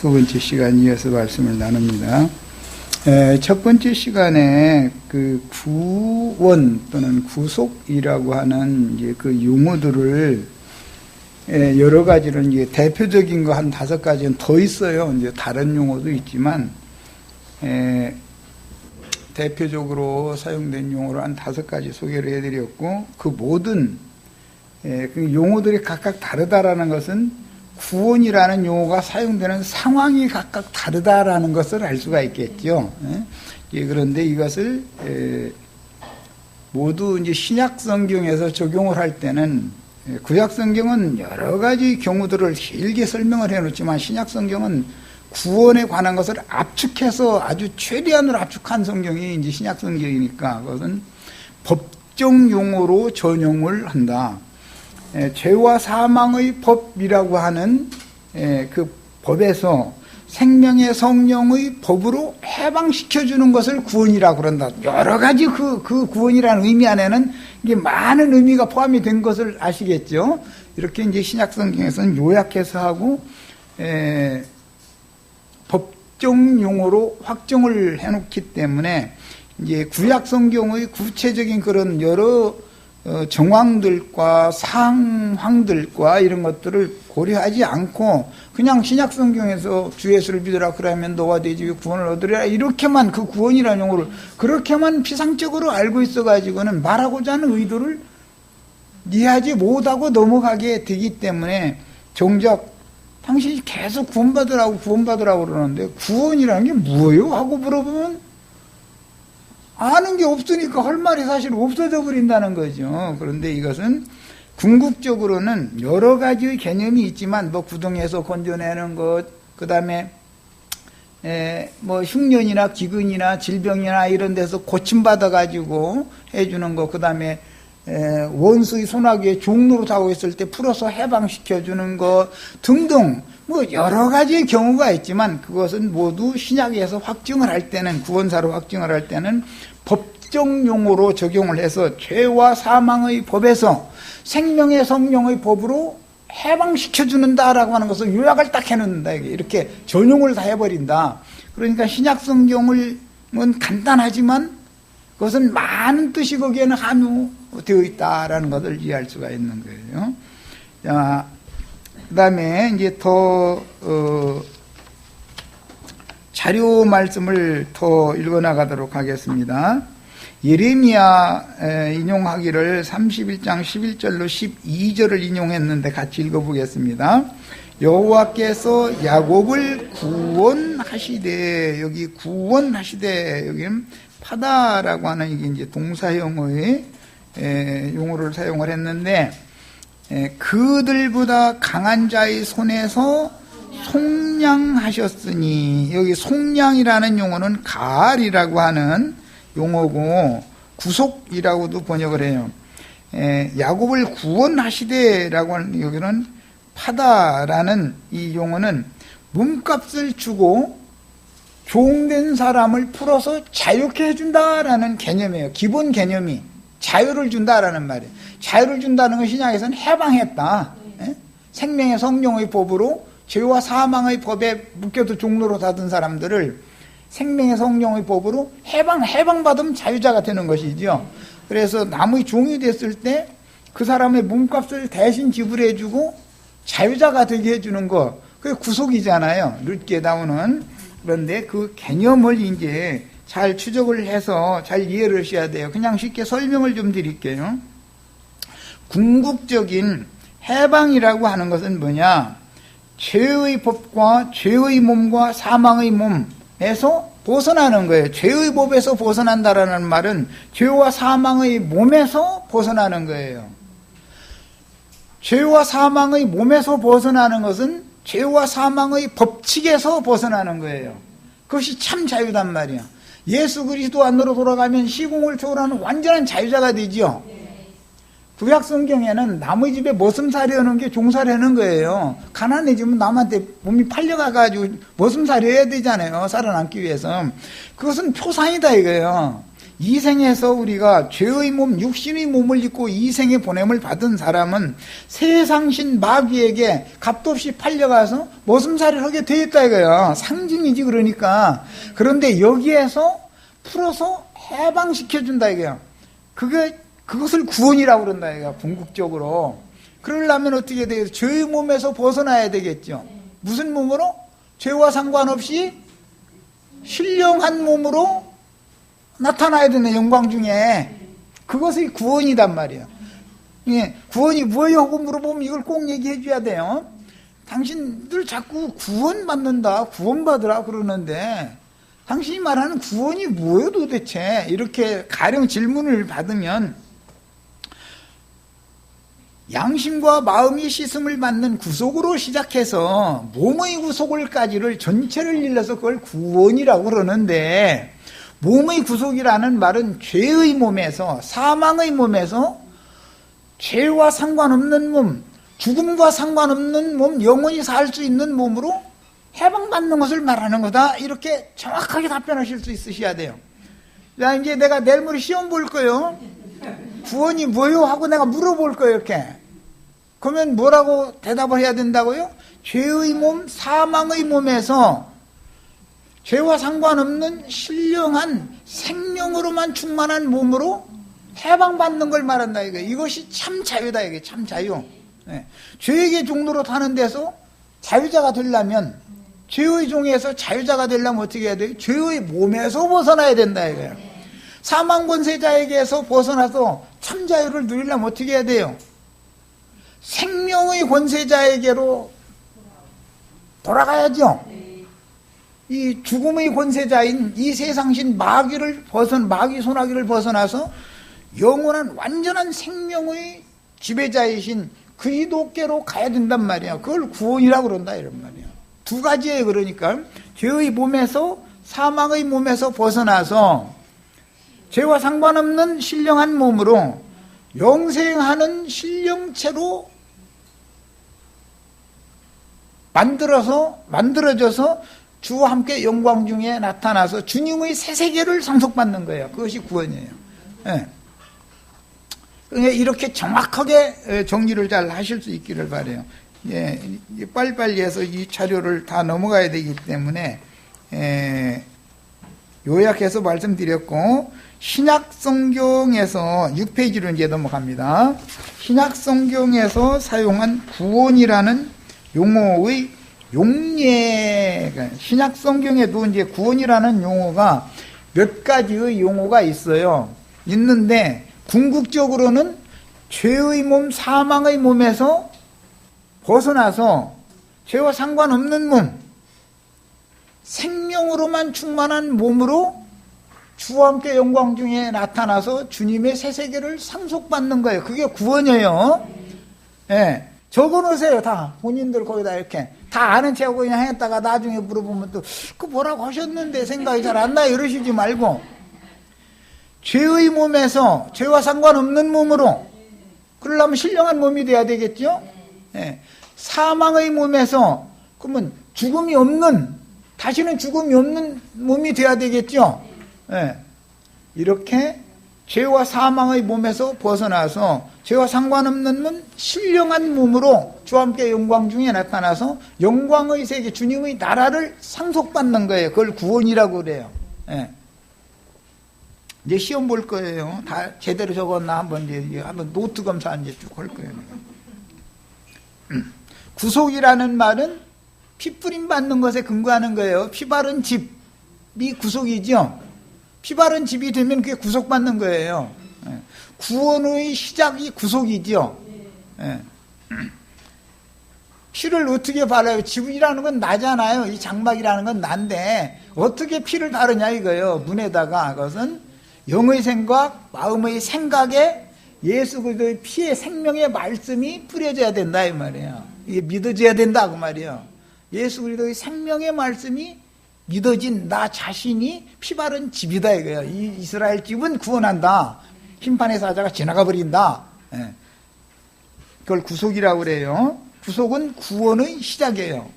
두 번째 시간 이어서 말씀을 나눕니다. 첫 번째 시간에 그 구원 또는 구속이라고 하는 이제 그 용어들을 여러 가지는 이제 대표적인 거 한 5가지는 더 있어요. 이제 다른 용어도 있지만 대표적으로 사용된 용어를 한 5가지 소개를 해드렸고, 그 모든 그 용어들이 각각 다르다라는 것은 구원이라는 용어가 사용되는 상황이 각각 다르다라는 것을 알 수가 있겠죠. 그런데 이것을 모두 이제 신약 성경에서 적용을 할 때는, 구약 성경은 여러 가지 경우들을 길게 설명을 해놓지만 신약 성경은 구원에 관한 것을 압축해서 아주 최대한으로 압축한 성경이 이제 신약 성경이니까 그것은 법정 용어로 전용을 한다. 죄와 사망의 법이라고 하는 그 법에서 생명의 성령의 법으로 해방시켜주는 것을 구원이라고 그런다. 여러 가지 그 구원이라는 의미 안에는 이게 많은 의미가 포함이 된 것을 아시겠죠? 이렇게 이제 신약 성경에서는 요약해서 하고, 법정 용어로 확정을 해놓기 때문에 이제 구약 성경의 구체적인 그런 여러 정황들과 상황들과 이런 것들을 고려하지 않고 그냥 신약 성경에서 주 예수를 믿으라 그러면 너와 네 집이 구원을 얻으리라, 이렇게만 그 구원이라는 용어를 그렇게만 피상적으로 알고 있어가지고는 말하고자 하는 의도를 이해하지 못하고 넘어가게 되기 때문에 정작 당신이 계속 구원받으라고 그러는데 구원이라는 게 뭐예요? 하고 물어보면 아는 게 없으니까 할 말이 사실 없어져 버린다는 거죠. 그런데 이것은 궁극적으로는 여러 가지의 개념이 있지만, 뭐 구덩이에서 건져내는 것, 그 다음에 뭐 흉년이나 기근이나 질병이나 이런 데서 고침받아 가지고 해주는 것, 그 다음에 원수의 손아귀에 종로로 타고 있을 때 풀어서 해방시켜주는 것 등등 뭐 여러 가지의 경우가 있지만, 그것은 모두 신약에서 확증을 할 때는, 구원사로 확증을 할 때는 법정 용어로 적용을 해서 죄와 사망의 법에서 생명의 성령의 법으로 해방시켜주는다라고 하는 것을 요약을 딱 해놓는다. 이렇게 전용을 다 해버린다. 그러니까 신약 성경은 간단하지만 그것은 많은 뜻이 거기에는 함유되어 있다라는 것을 이해할 수가 있는 거예요. 자, 그 다음에 이제 더 자료 말씀을 더 읽어나가도록 하겠습니다. 예레미야 인용하기를 31장 11절로 12절을 인용했는데 같이 읽어보겠습니다. 여호와께서 야곱을 구원하시되, 여기 구원하시되, 여기는 파다라고 하는 이게 이제 동사형의 용어를 사용을 했는데, 그들보다 강한 자의 손에서 속량하셨으니, 여기 속량이라는 용어는 가알이라고 하는 용어고 구속이라고도 번역을 해요. 야곱을 구원하시되라고 하는, 여기는 파다라는 이 용어는 몸값을 주고 종된 사람을 풀어서 자유케 해준다라는 개념이에요. 기본 개념이 자유를 준다라는 말이에요. 자유를 준다는 건 신약에서는 해방했다. 생명의 성령의 법으로 죄와 사망의 법에 묶여도 종로로 닫은 사람들을 생명의 성령의 법으로 해방받으면 자유자가 되는 것이죠. 그래서 남의 종이 됐을 때 그 사람의 몸값을 대신 지불해주고 자유자가 되게 해주는 거, 그게 구속이잖아요. 룻기에 나오는. 그런데 그 개념을 이제 잘 추적을 해서 잘 이해를 하셔야 돼요. 그냥 쉽게 설명을 좀 드릴게요. 궁극적인 해방이라고 하는 것은 뭐냐? 죄의 법과 죄의 몸과 사망의 몸에서 벗어나는 거예요. 죄의 법에서 벗어난다라는 말은 죄와 사망의 몸에서 벗어나는 거예요. 죄와 사망의 몸에서 벗어나는 것은 죄와 사망의 법칙에서 벗어나는 거예요. 그것이 참 자유단 말이야. 예수 그리스도 안으로 돌아가면 시공을 초월하는 완전한 자유자가 되죠. 구약 성경에는 남의 집에 머슴살이 하는 게 종살이 하는 거예요. 가난해지면 남한테 몸이 팔려가가지고 머슴살이 해야 되잖아요. 살아남기 위해서. 그것은 표상이다 이거예요. 이 생에서 우리가 죄의 몸, 육신의 몸을 입고 이 생에 보냄을 받은 사람은 세상신 마귀에게 값도 없이 팔려가서 머슴살이를 하게 되었다 이거야. 상징이지 그러니까. 그런데 여기에서 풀어서 해방시켜준다 이거야. 그것을 구원이라고 그런다 이거야. 궁극적으로. 그러려면 어떻게 돼요? 죄의 몸에서 벗어나야 되겠죠. 무슨 몸으로? 죄와 상관없이 신령한 몸으로 나타나야 되는 영광 중에 그것이 구원이단 말이야. 예, 구원이 뭐예요? 하고 물어보면 이걸 꼭 얘기해 줘야 돼요. 당신들 자꾸 구원받는다, 구원받으라 그러는데 당신이 말하는 구원이 뭐예요 도대체? 이렇게 가령 질문을 받으면 양심과 마음이 씻음을 받는 구속으로 시작해서 몸의 구속을까지를 전체를 일러서 그걸 구원이라고 그러는데 몸의 구속이라는 말은 죄의 몸에서 사망의 몸에서 죄와 상관없는 몸, 죽음과 상관없는 몸, 영원히 살 수 있는 몸으로 해방받는 것을 말하는 거다. 이렇게 정확하게 답변하실 수 있으셔야 돼요. 자, 이제 내가 내일 모레 시험 볼 거예요. 구원이 뭐요? 하고 내가 물어볼 거예요, 이렇게. 그러면 뭐라고 대답을 해야 된다고요? 죄의 몸, 사망의 몸에서 죄와 상관없는 신령한 생명으로만 충만한 몸으로 해방받는 걸 말한다, 이거. 이것이 참 자유다, 이게. 참 자유. 네. 죄의 종로로 타는 데서 자유자가 되려면, 죄의 종에서 자유자가 되려면 어떻게 해야 돼요? 죄의 몸에서 벗어나야 된다, 이거예요. 사망 권세자에게서 벗어나서 참 자유를 누리려면 어떻게 해야 돼요? 생명의 권세자에게로 돌아가야죠. 이 죽음의 권세자인 이 세상신 마귀 소나기를 벗어나서 영원한 완전한 생명의 지배자이신 그리스도께로 가야 된단 말이야. 그걸 구원이라고 그런다 이런 말이야. 두 가지예요. 그러니까 죄의 몸에서 사망의 몸에서 벗어나서 죄와 상관없는 신령한 몸으로 영생하는 신령체로 만들어져서 주와 함께 영광 중에 나타나서 주님의 새 세계를 상속받는 거예요. 그것이 구원이에요. 예. 이렇게 정확하게 정리를 잘 하실 수 있기를 바라요. 예, 빨리빨리 해서 이 자료를 다 넘어가야 되기 때문에 요약해서 말씀드렸고, 신약성경에서 6페이지로 이제 넘어갑니다. 신약성경에서 사용한 구원이라는 용어의 용례가, 신약성경에도 이제 구원이라는 용어가 몇 가지의 용어가 있는데 궁극적으로는 죄의 몸, 사망의 몸에서 벗어나서 죄와 상관없는 몸, 생명으로만 충만한 몸으로 주와 함께 영광 중에 나타나서 주님의 새 세계를 상속받는 거예요. 그게 구원이에요. 예. 적어놓으세요. 다 본인들 거기다 이렇게 다 아는 체하고 그냥 했다가 나중에 물어보면 또 그 뭐라고 하셨는데 생각이 잘 안 나요 이러시지 말고, 죄의 몸에서 죄와 상관없는 몸으로, 그러려면 신령한 몸이 돼야 되겠죠. 예. 사망의 몸에서, 그러면 죽음이 없는, 다시는 죽음이 없는 몸이 돼야 되겠죠. 예. 이렇게 죄와 사망의 몸에서 벗어나서 죄와 상관없는 몸, 신령한 몸으로 주와 함께 영광 중에 나타나서 영광의 세계, 주님의 나라를 상속받는 거예요. 그걸 구원이라고 그래요. 예. 이제 시험 볼 거예요. 다 제대로 적었나 한번 노트 검사 이제 쭉 할 거예요. 구속이라는 말은 피 뿌림 받는 것에 근거하는 거예요. 피 바른 집이 구속이죠. 피 바른 집이 되면 그게 구속받는 거예요. 구원의 시작이 구속이죠. 피를 어떻게 바라요? 집이라는 건 나잖아요. 이 장막이라는 건 난데 어떻게 피를 바르냐 이거예요. 문에다가 그것은 영의 생각, 마음의 생각에 예수 그리스도의 피의 생명의 말씀이 뿌려져야 된다 이 말이에요. 이게 믿어져야 된다 그 말이에요. 예수 그리스도의 생명의 말씀이 믿어진 나 자신이 피 바른 집이다 이거예요. 이 이스라엘 집은 구원한다. 심판의 사자가 지나가 버린다. 그걸 구속이라고 그래요. 구속은 구원의 시작이에요.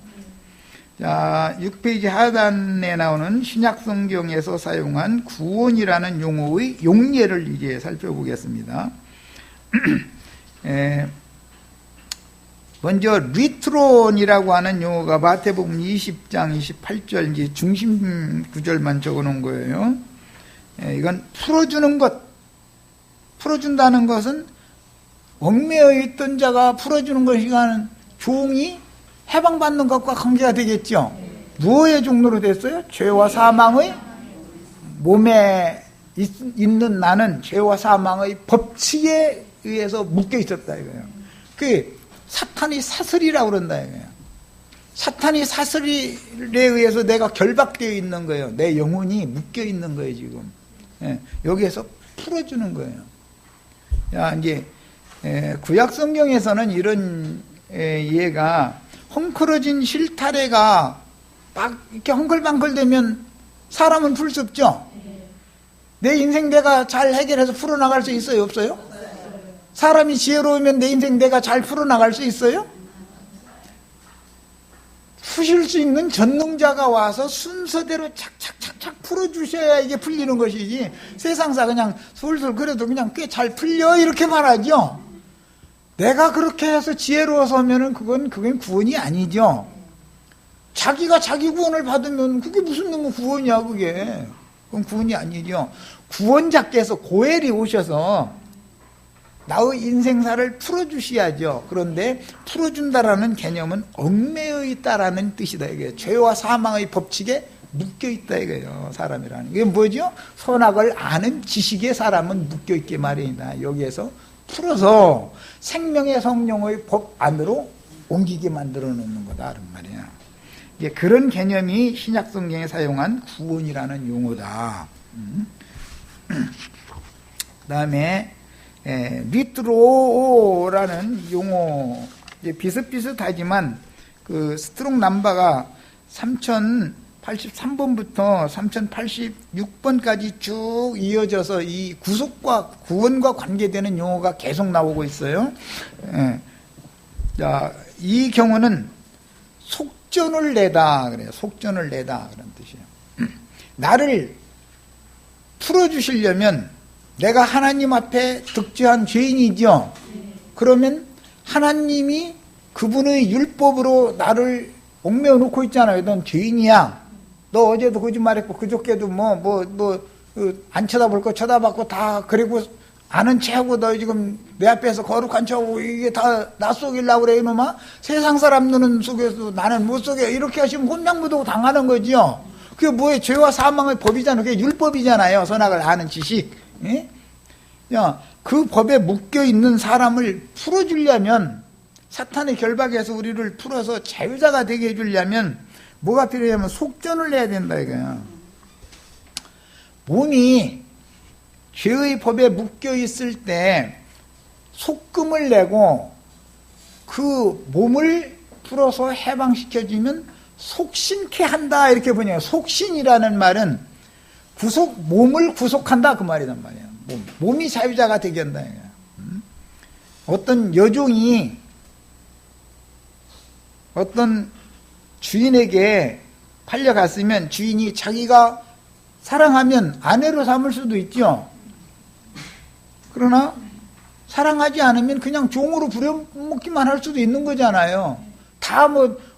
자, 6페이지 하단에 나오는 신약성경에서 사용한 구원이라는 용어의 용례를 이제 살펴보겠습니다. 먼저 리트론이라고 하는 용어가 마태복음 20장 28절 이제 중심 구절만 적어놓은 거예요. 이건 풀어주는 것, 풀어준다는 것은 얽매여 있던 자가 풀어주는 것이라는 종이 해방받는 것과 관계가 되겠죠. 무엇의 종로로 됐어요? 죄와 사망의 몸에 있는 나는 죄와 사망의 법칙에 의해서 묶여 있었다 이거예요. 그 사탄이 사슬이라고 그런다 이거예요. 사탄이 사슬에 의해서 내가 결박되어 있는 거예요. 내 영혼이 묶여 있는 거예요 지금. 여기에서 풀어주는 거예요. 야, 이제 구약 성경에서는 이런 예가 헝클어진 실타래가 막 이렇게 헝클방클되면 사람은 풀 수 없죠. 내 인생 내가 잘 해결해서 풀어나갈 수 있어요, 없어요? 사람이 지혜로우면 내 인생 내가 잘 풀어나갈 수 있어요? 푸실 수 있는 전능자가 와서 순서대로 착착착착 풀어주셔야 이게 풀리는 것이지, 세상사 그냥 솔솔 그래도 그냥 꽤 잘 풀려 이렇게 말하죠. 내가 그렇게 해서 지혜로워서 하면은 그건 구원이 아니죠. 자기가 자기 구원을 받으면 그게 무슨 놈의 구원이야 그게. 그건 구원이 아니죠. 구원자께서 고엘이 오셔서 나의 인생사를 풀어주셔야죠. 그런데 풀어준다라는 개념은 얽매여 있다라는 뜻이다 이거예요. 죄와 사망의 법칙에 묶여 있다 이거예요. 사람이라는 이게 뭐죠? 선악을 아는 지식의 사람은 묶여 있게 마련이다. 여기에서 풀어서 생명의 성령의 법 안으로 옮기게 만들어 놓는 거다 그런 말이야. 이제 그런 개념이 신약 성경에 사용한 구원이라는 용어다. 그다음에 리트로라는 용어, 이제 비슷비슷하지만 그 스트롱 넘버가 3083번부터 3086번까지 쭉 이어져서 이 구속과 구원과 관계되는 용어가 계속 나오고 있어요. 자, 이 경우는 속전을 내다 그래요. 속전을 내다 그런 뜻이에요. 나를 풀어주시려면 내가 하나님 앞에 득죄한 죄인이죠. 그러면 하나님이 그분의 율법으로 나를 옥매어 놓고 있잖아요. 넌 죄인이야. 너 어제도 거짓말했고 그저께도 안 쳐다볼 거 쳐다봤고 다 그리고 아는 체하고 너 지금 내 앞에서 거룩한 척하고 이게 다 나 속이려고 그래 이놈아. 세상 사람 눈은 속여서 나는 못 속여. 이렇게 하시면 혼장무도 당하는 거죠. 그게 뭐예요? 죄와 사망의 법이잖아요. 그게 율법이잖아요. 선악을 아는 지식. 예? 야, 그 법에 묶여 있는 사람을 풀어주려면, 사탄의 결박에서 우리를 풀어서 자유자가 되게 해주려면 뭐가 필요하냐면 속전을 내야 된다 이거야. 몸이 죄의 법에 묶여 있을 때 속금을 내고 그 몸을 풀어서 해방시켜주면 속신케 한다 이렇게 보내요. 속신이라는 말은 몸을 구속한다 그 말이란 말이야. 몸이 자유자가 되게 한다. 어떤 여종이 어떤 주인에게 팔려갔으면 주인이 자기가 사랑하면 아내로 삼을 수도 있죠. 그러나 사랑하지 않으면 그냥 종으로 부려먹기만 할 수도 있는 거잖아요. 다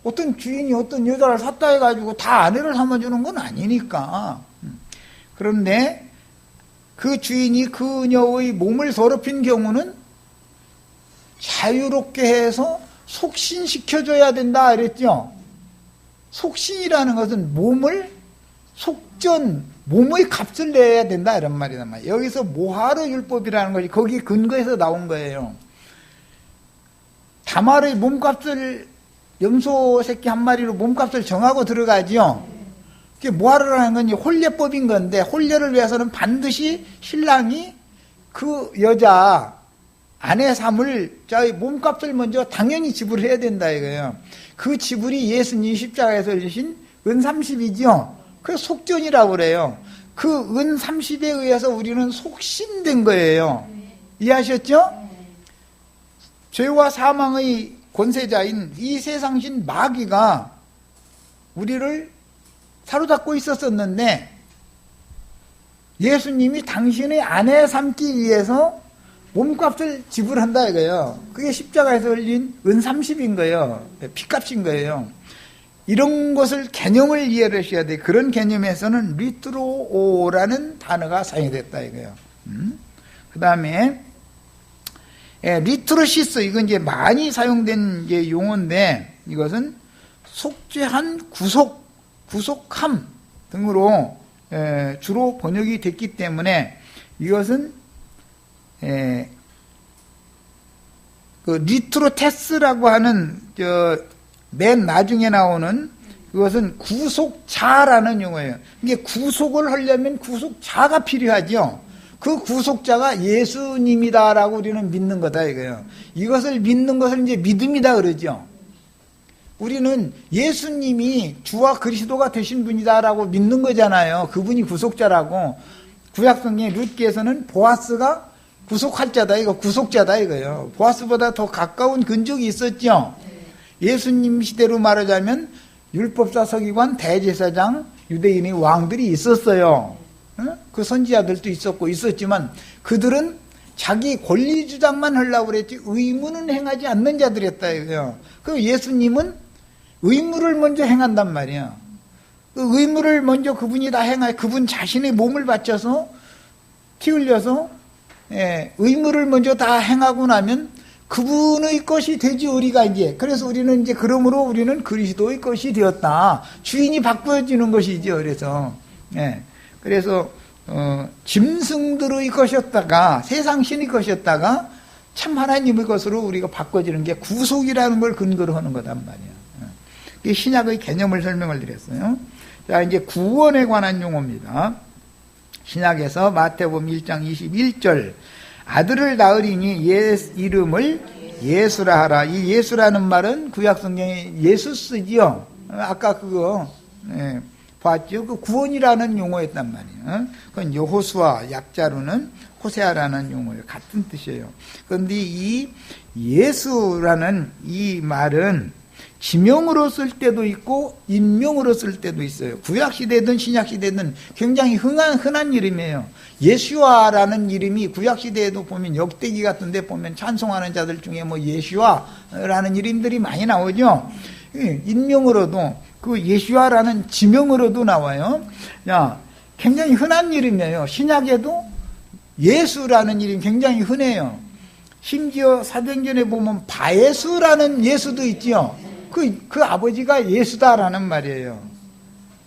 어떤 주인이 어떤 여자를 샀다 해가지고 다 아내를 삼아주는 건 아니니까. 그런데 그 주인이 그녀의 몸을 더럽힌 경우는 자유롭게 해서 속신시켜줘야 된다 그랬죠. 속신이라는 것은 몸의 값을 내야 된다 이런 말이란 말이에요. 여기서 모하르 율법이라는 것이 거기 근거에서 나온 거예요. 다말의 몸값을 염소 새끼 한 마리로 몸값을 정하고 들어가죠. 그게 모하르라는 건 혼례법인 건데, 혼례를 위해서는 반드시 신랑이 그 여자 아내 삼을 몸값을 먼저 당연히 지불해야 된다 이거예요. 그 지불이 예수님 십자가에서 주신 은 30이죠. 그 속전이라고 그래요. 그 은 30에 의해서 우리는 속신된 거예요. 이해하셨죠? 죄와 사망의 권세자인 이 세상신 마귀가 우리를 사로잡고 있었었는데 예수님이 당신의 아내 삼기 위해서 몸값을 지불한다 이거예요. 그게 십자가에서 흘린 은 30인 거예요. 피값인 거예요. 이런 것을 개념을 이해를 하셔야 돼요. 그런 개념에서는 리트로라는 단어가 사용됐다 이거예요. 그 다음에 리트로시스, 이건 이제 많이 사용된 이제 용어인데 이것은 속죄한 구속함 등으로 주로 번역이 됐기 때문에 이것은 그 리트로테스라고 하는 맨 나중에 나오는 그것은 구속자라는 용어예요. 이게 구속을 하려면 구속자가 필요하죠. 그 구속자가 예수님이다라고 우리는 믿는 거다 이거예요. 이것을 믿는 것을 이제 믿음이다 그러죠. 우리는 예수님이 주와 그리스도가 되신 분이다라고 믿는 거잖아요. 그분이 구속자라고. 구약성경의 룻기에서는 보아스가 구속할 자다, 이거 구속자다 이거예요. 보아스보다 더 가까운 근적이 있었죠. 예수님 시대로 말하자면 율법사, 서기관, 대제사장, 유대인의 왕들이 있었어요. 그 선지자들도 있었지만 그들은 자기 권리 주장만 하려고 그랬지 의무는 행하지 않는 자들이었다 이거예요. 그 예수님은 의무를 먼저 행한단 말이에요. 그 의무를 먼저 그분이 다 행하여 그분 자신의 몸을 바쳐서 피 흘려서 의무를 먼저 다 행하고 나면 그분의 것이 되지 우리가 이제. 그래서 우리는 이제 그러므로 우리는 그리스도의 것이 되었다. 주인이 바꿔지는 것이죠. 그래서 짐승들의 것이었다가 세상 신의 것이었다가 참 하나님의 것으로 우리가 바꿔지는 게 구속이라는 걸 근거로 하는 거단 말이에요. 이게 신약의 개념을 설명을 드렸어요. 자, 이제 구원에 관한 용어입니다. 신약에서 마태복음 1장 21절 아들을 낳으리니 이름을 예수라 하라. 이 예수라는 말은 구약성경에 예수 쓰지요. 아까 그거 봤죠. 그 구원이라는 용어였단 말이에요. 그건 여호수아 약자로는 호세아라는 용어예요. 같은 뜻이에요. 그런데 이 예수라는 이 말은 지명으로 쓸 때도 있고 인명으로 쓸 때도 있어요. 구약시대든 신약시대든 굉장히 흔한 이름이에요. 예수아라는 이름이 구약시대에도 보면 역대기 같은 데 보면 찬송하는 자들 중에 뭐 예수아라는 이름들이 많이 나오죠. 인명으로도 그 예수아라는 지명으로도 나와요. 야, 굉장히 흔한 이름이에요. 신약에도 예수라는 이름이 굉장히 흔해요. 심지어 사도행전에 보면 바예수라는 예수도 있죠. 그 아버지가 예수다라는 말이에요.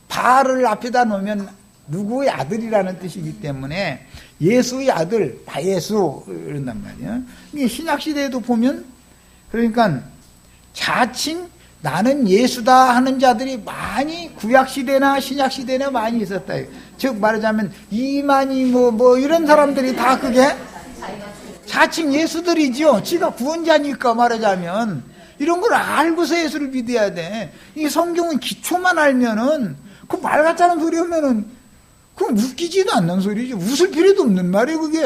바를 앞에다 놓으면 누구의 아들이라는 뜻이기 때문에 예수의 아들 바예수 이런단 말이에요. 이게 신약시대에도 보면 그러니까 자칭 나는 예수다 하는 자들이 많이 구약시대나 신약시대나 많이 있었다. 즉 말하자면 이만희 뭐 이런 사람들이 다 그게 자칭 예수들이죠. 지가 구원자니까 말하자면 이런 걸 알고서 예수를 믿어야 돼. 이 성경은 기초만 알면은 그 말 같다는 소리 하면은 그건 웃기지도 않는 소리죠. 웃을 필요도 없는 말이에요 그게.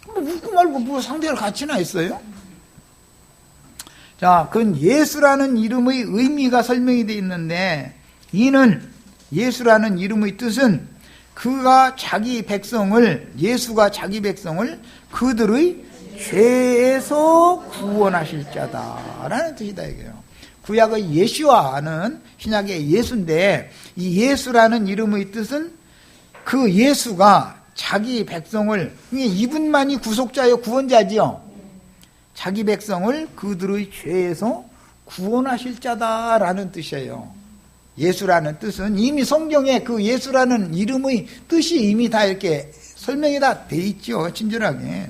뭐 웃고 말고 뭐 상대할 가치나 있어요? 자, 그건 예수라는 이름의 의미가 설명이 되어 있는데 이는 예수라는 이름의 뜻은 그가 자기 백성을 예수가 자기 백성을 그들의 죄에서 구원하실 자다라는 뜻이다 이거예요. 구약의 예수와는 신약의 예수인데 이 예수라는 이름의 뜻은 그 예수가 자기 백성을 이분만이 구속자요 구원자지요. 자기 백성을 그들의 죄에서 구원하실 자다라는 뜻이에요. 예수라는 뜻은 이미 성경에 그 예수라는 이름의 뜻이 이미 다 이렇게 설명이 다 돼 있죠. 친절하게.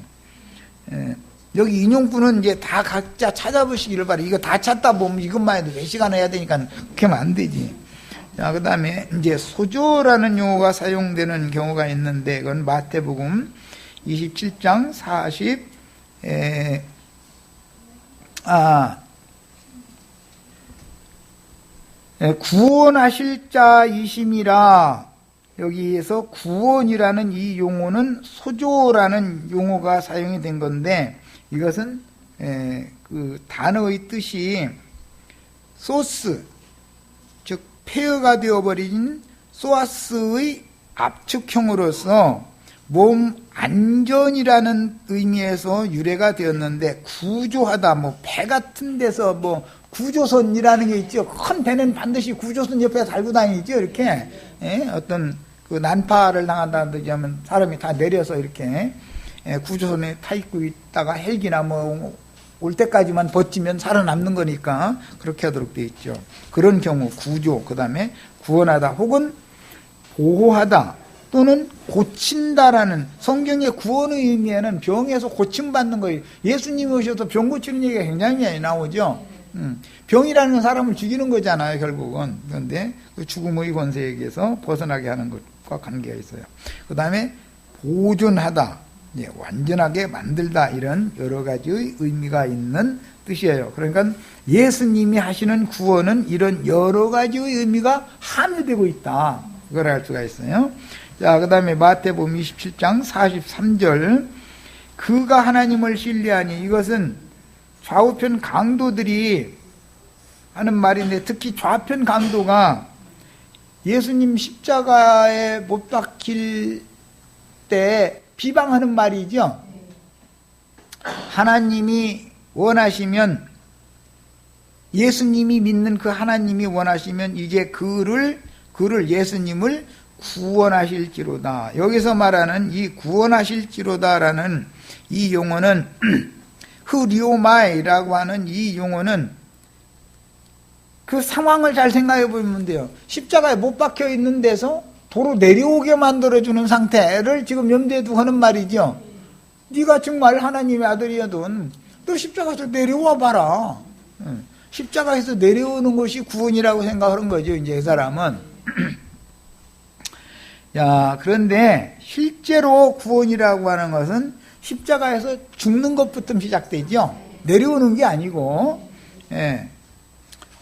여기 인용구는 이제 다 각자 찾아보시기를 바래. 이거 다 찾다 보면 이것만 해도 몇 시간 해야 되니까 그렇게 하면 안 되지. 자, 그 다음에 이제 소조라는 용어가 사용되는 경우가 있는데 그건 마태복음 27장 40 구원하실 자이심이라. 여기에서 구원이라는 이 용어는 소조라는 용어가 사용이 된 건데 이것은 그 단어의 뜻이 소스, 즉 폐허가 되어버린 소아스의 압축형으로서 몸 안전이라는 의미에서 유래가 되었는데, 구조하다, 뭐 배 같은 데서 뭐 구조선이라는 게 있죠. 큰 배는 반드시 구조선 옆에 달고 다니죠. 이렇게 어떤 그 난파를 당한다든지 하면 사람이 다 내려서 이렇게 구조선에 타 있고 있다가 헬기나 뭐 올 때까지만 버티면 살아남는 거니까 그렇게 하도록 되어 있죠. 그런 경우 구조, 그 다음에 구원하다 혹은 보호하다 또는 고친다라는, 성경의 구원의 의미에는 병에서 고침받는 거예요. 예수님이 오셔서 병 고치는 얘기가 굉장히 많이 나오죠. 병이라는 건 사람을 죽이는 거잖아요, 결국은. 그런데 그 죽음의 권세에게서 벗어나게 하는 것과 관계가 있어요. 그 다음에 보존하다, 완전하게 만들다, 이런 여러 가지의 의미가 있는 뜻이에요. 그러니까 예수님이 하시는 구원은 이런 여러 가지의 의미가 함유되고 있다, 그걸 알 수가 있어요. 자, 그 다음에 마태복음 27장 43절, 그가 하나님을 신뢰하니, 이것은 좌우편 강도들이 하는 말인데, 특히 좌편 강도가 예수님 십자가에 못 박힐 때 비방하는 말이죠. 하나님이 원하시면, 예수님이 믿는 그 하나님이 원하시면 이제 그를 예수님을 구원하실지로다. 여기서 말하는 이 구원하실지로다라는 이 용어는 흐리오마이라고 하는 이 용어는 그 상황을 잘 생각해 보면 돼요. 십자가에 못 박혀 있는 데서 도로 내려오게 만들어주는 상태를 지금 염두에 두고 하는 말이죠. 네가 정말 하나님의 아들이어든 너 십자가에서 내려와 봐라. 십자가에서 내려오는 것이 구원이라고 생각하는 거죠, 이제 이 사람은. 야, 그런데 실제로 구원이라고 하는 것은 십자가에서 죽는 것부터 시작되죠. 내려오는 게 아니고. 예.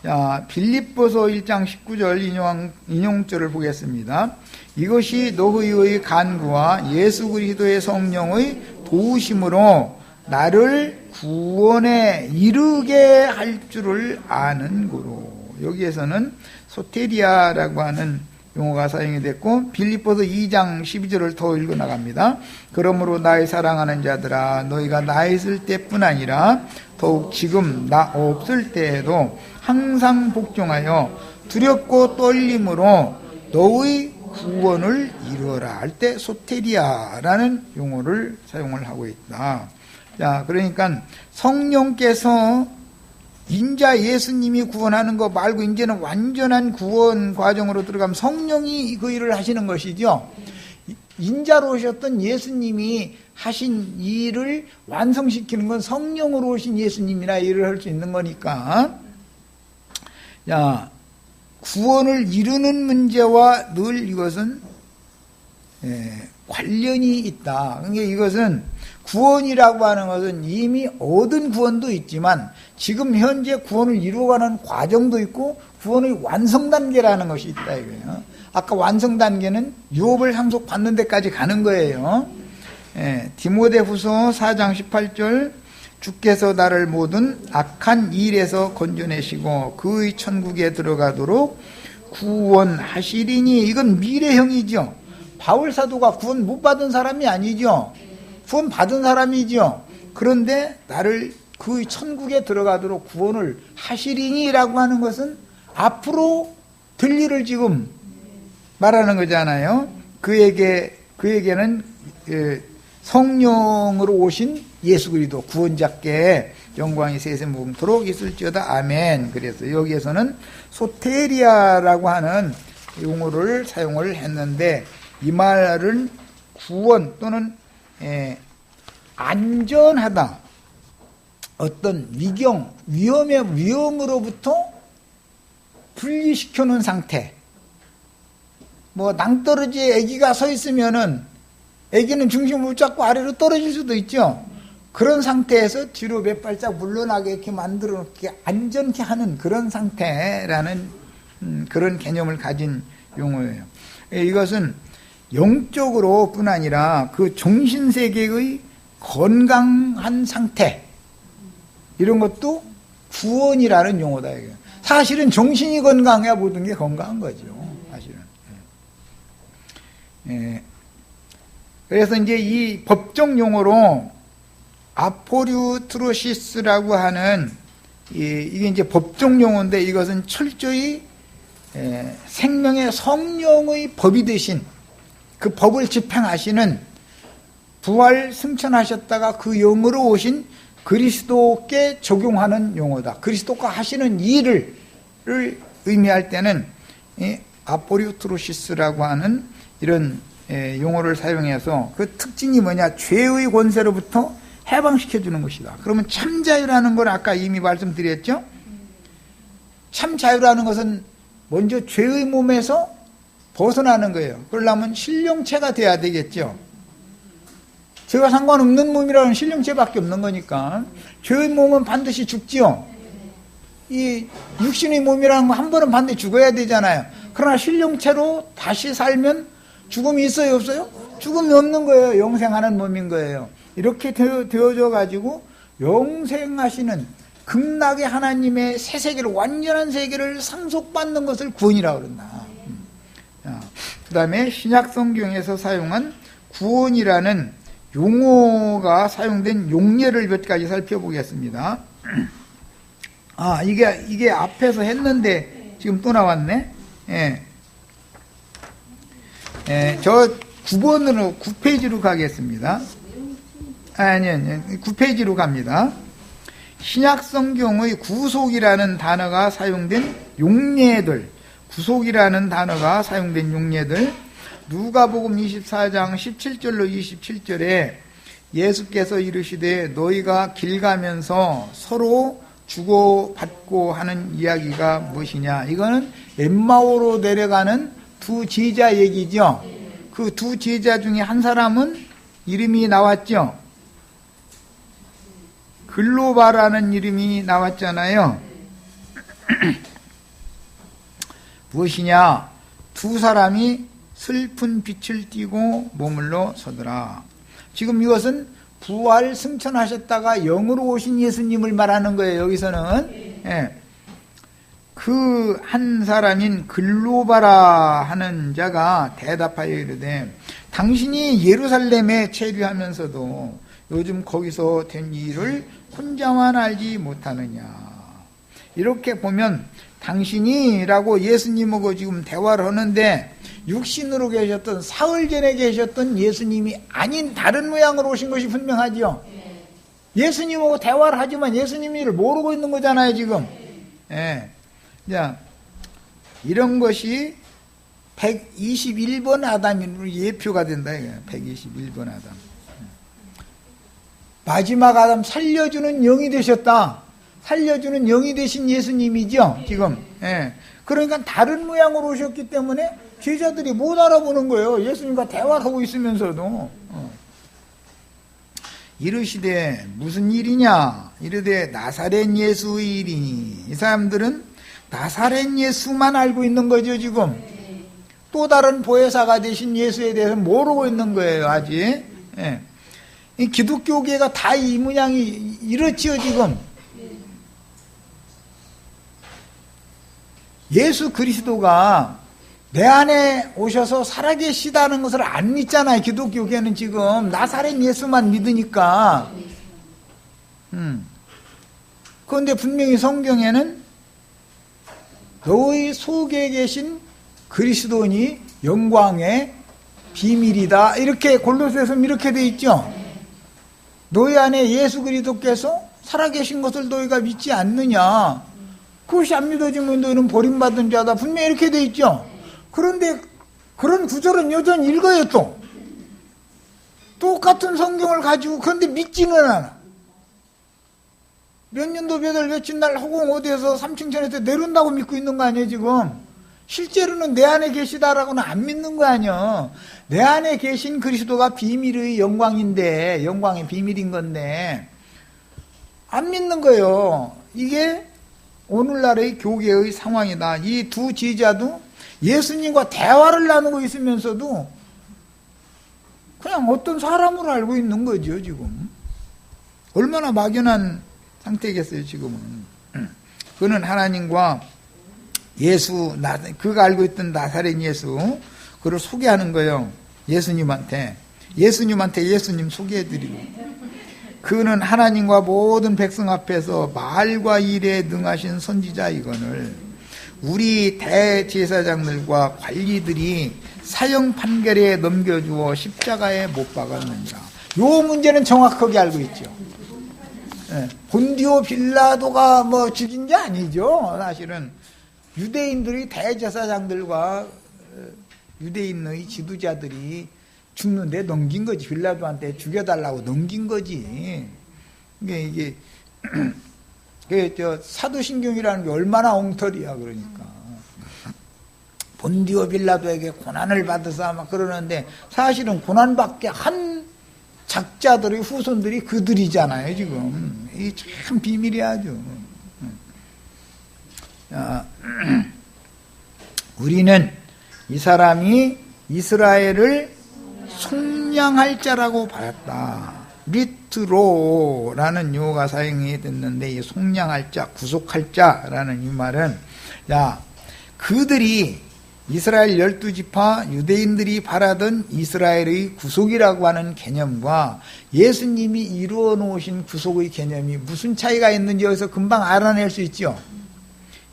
자, 빌립보서 1장 19절 인용절을 보겠습니다. 이것이 너희의 간구와 예수 그리스도의 성령의 도우심으로 나를 구원에 이르게 할 줄을 아는 거로. 여기에서는 소테리아라고 하는 용어가 사용이 됐고, 빌립보서 2장 12절을 더 읽어 나갑니다. 그러므로 나의 사랑하는 자들아, 너희가 나 있을 때뿐 아니라 더욱 지금 나 없을 때에도 항상 복종하여 두렵고 떨림으로 너의 구원을 이루어라 할 때 소테리아라는 용어를 사용을 하고 있다. 자, 그러니까 성령께서 인자 예수님이 구원하는 거 말고 이제는 완전한 구원 과정으로 들어가면 성령이 그 일을 하시는 것이죠. 인자로 오셨던 예수님이 하신 일을 완성시키는 건 성령으로 오신 예수님이나 일을 할 수 있는 거니까. 자, 구원을 이루는 문제와 늘 이것은 관련이 있다. 그러니까 이것은 구원이라고 하는 것은 이미 얻은 구원도 있지만 지금 현재 구원을 이루어가는 과정도 있고 구원의 완성 단계라는 것이 있다 이거예요. 아까 완성 단계는 유업을 상속받는 데까지 가는 거예요. 디모데후서 4장 18절, 주께서 나를 모든 악한 일에서 건져내시고 그의 천국에 들어가도록 구원하시리니. 이건 미래형이죠. 바울 사도가 구원 못 받은 사람이 아니죠. 구원 받은 사람이죠. 그런데 나를 그의 천국에 들어가도록 구원을 하시리니라고 하는 것은 앞으로 될 일을 지금 말하는 거잖아요. 그에게는 성령으로 오신 예수 그리스도 구원자께 영광이 세세 무궁토록 있을지어다. 아멘. 그래서 여기에서는 소테리아라고 하는 용어를 사용을 했는데, 이 말은 구원 또는 안전하다, 어떤 위험으로부터 분리시켜 놓은 상태. 뭐 낭떠러지에 아기가 서 있으면은 아기는 중심을 붙잡고 아래로 떨어질 수도 있죠. 그런 상태에서 뒤로 몇 발짝 물러나게 이렇게 만들어 놓게 안전케 하는 그런 상태라는 그런 개념을 가진 용어예요. 이것은 영적으로 뿐 아니라 그 정신세계의 건강한 상태, 이런 것도 구원이라는 용어다. 사실은 정신이 건강해야 모든 게 건강한 거죠. 사실은. 예. 그래서 이제 이 법정 용어로 아포리우트로시스라고 하는 이게 이제 법정 용어인데 이것은 철저히 생명의 성령의 법이 되신 그 법을 집행하시는 부활 승천하셨다가 그 영으로 오신 그리스도께 적용하는 용어다. 그리스도가 하시는 일을 의미할 때는 아포리우트로시스라고 하는 이런 용어를 사용해서 그 특징이 뭐냐? 죄의 권세로부터 해방시켜주는 것이다. 그러면 참 자유라는 걸 아까 이미 말씀드렸죠? 참 자유라는 것은 먼저 죄의 몸에서 벗어나는 거예요. 그러려면 신령체가 돼야 되겠죠. 죄와 상관없는 몸이라는 신령체밖에 없는 거니까 죄의 몸은 반드시 죽지요. 이 육신의 몸이라는 거 한 번은 반드시 죽어야 되잖아요. 그러나 신령체로 다시 살면 죽음이 있어요, 없어요? 죽음이 없는 거예요. 영생하는 몸인 거예요. 이렇게 되어져 가지고 영생하시는 극락의 하나님의 새 세계를, 완전한 세계를 상속받는 것을 구원이라고 그런다. 그 다음에 신약 성경에서 사용한 구원이라는 용어가 사용된 용례를 몇 가지 살펴보겠습니다. 이게 앞에서 했는데 지금 또 나왔네. 저 9번으로 9페이지로 가겠습니다. 아니요. 9페이지로 갑니다. 신약 성경의 구속이라는 단어가 사용된 용례들, 구속이라는 단어가 사용된 용례들, 누가복음 24장 17절로 27절에 예수께서 이르시되 너희가 길 가면서 서로 주고받고 하는 이야기가 무엇이냐. 이거는 엠마오로 내려가는 두 제자 얘기죠. 그 두 제자 중에 한 사람은 이름이 나왔죠. 글로바라는 이름이 나왔잖아요. 무엇이냐? 두 사람이 슬픈 빛을 띠고 머물러 서더라. 지금 이것은 부활 승천하셨다가 영으로 오신 예수님을 말하는 거예요. 여기서는 그 한 사람인 글로바라 하는 자가 대답하여 이르되 당신이 예루살렘에 체류하면서도 요즘 거기서 된 일을 혼자만 알지 못하느냐. 이렇게 보면 당신이라고 예수님하고 지금 대화를 하는데 육신으로 계셨던 사흘 전에 계셨던 예수님이 아닌 다른 모양으로 오신 것이 분명하죠. 예수님하고 대화를 하지만 예수님을 모르고 있는 거잖아요 지금. 자, 이런 것이 121번 아담으로 예표가 된다. 121번 아담. 마지막 아담 살려주는 영이 되셨다. 살려주는 영이 되신 예수님이죠 지금. 그러니까 다른 모양으로 오셨기 때문에 제자들이 못 알아보는 거예요. 예수님과 대화를 하고 있으면서도. 이르시되 무슨 일이냐. 이르되 나사렛 예수의 일이니. 이 사람들은 나사렛 예수만 알고 있는 거죠 지금. 또 다른 보혜사가 되신 예수에 대해서 모르고 있는 거예요 아직. 이 기독교계가 다 이 모양이 이렇지요 지금. 예수 그리스도가 내 안에 오셔서 살아계시다는 것을 안 믿잖아요 기독교계는 지금. 나사렛 예수만 믿으니까. 그런데 분명히 성경에는 너희 속에 계신 그리스도니 영광의 비밀이다. 이렇게 골로새서 이렇게 돼 있죠. 너희 안에 예수 그리스도께서 살아계신 것을 너희가 믿지 않느냐. 그것이 안 믿어지면 너희는 버림받은 자다. 분명히 이렇게 돼 있죠. 그런데 그런 구절은 여전히 읽어요 또. 똑같은 성경을 가지고 그런데 믿지는 않아. 몇 년도 몇월 며칠 날 허공 어디에서 3층 천에서 내려온다고 믿고 있는 거 아니에요 지금. 실제로는 내 안에 계시다라고는 안 믿는 거 아니에요. 내 안에 계신 그리스도가 비밀의 영광인데, 영광의 비밀인 건데 안 믿는 거예요. 이게 오늘날의 교계의 상황이다. 이 두 제자도 예수님과 대화를 나누고 있으면서도 그냥 어떤 사람으로 알고 있는 거죠 지금. 얼마나 막연한 상태겠어요 지금은. 그는 하나님과 예수, 그가 알고 있던 나사렛 예수, 그를 소개하는 거예요. 예수님한테 예수님 소개해드리고, 그는 하나님과 모든 백성 앞에서 말과 일에 능하신 선지자 이거늘 우리 대제사장들과 관리들이 사형 판결에 넘겨주어 십자가에 못 박았느니라. 요 문제는 정확하게 알고 있죠. 본디오 빌라도가 뭐 죽인 게 아니죠. 사실은 유대인들이 대제사장들과 유대인의 지도자들이 죽는데 넘긴 거지. 빌라도한테 죽여달라고 넘긴 거지. 이게 사도신경이라는 게 얼마나 엉터리야. 그러니까 본디오 빌라도에게 고난을 받으사 막 그러는데 사실은 고난받게 한 작자들의 후손들이 그들이잖아요. 지금 이게 참 비밀이야 아주. 우리는 이 사람이 이스라엘을 속량할 자라고 받았다. 리트로라는 용어가 사용이 됐는데, 이 속량할 자, 구속할 자라는 이 말은, 그들이 이스라엘 12지파 유대인들이 바라던 이스라엘의 구속이라고 하는 개념과 예수님이 이루어 놓으신 구속의 개념이 무슨 차이가 있는지 여기서 금방 알아낼 수 있죠.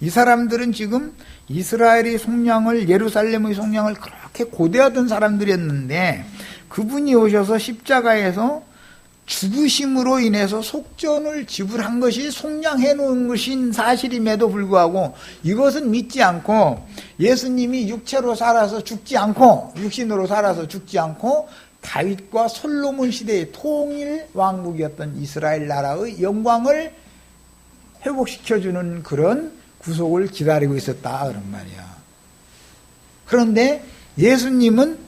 이 사람들은 지금 이스라엘의 속량을, 예루살렘의 속량을 그렇게 고대하던 사람들이었는데, 그분이 오셔서 십자가에서 죽으심으로 인해서 속전을 지불한 것이 속량해 놓은 것인 사실임에도 불구하고 이것은 믿지 않고, 예수님이 육체로 살아서 죽지 않고, 육신으로 살아서 죽지 않고 다윗과 솔로몬 시대의 통일 왕국이었던 이스라엘 나라의 영광을 회복시켜주는 그런 구속을 기다리고 있었다 그런 말이야. 그런데 예수님은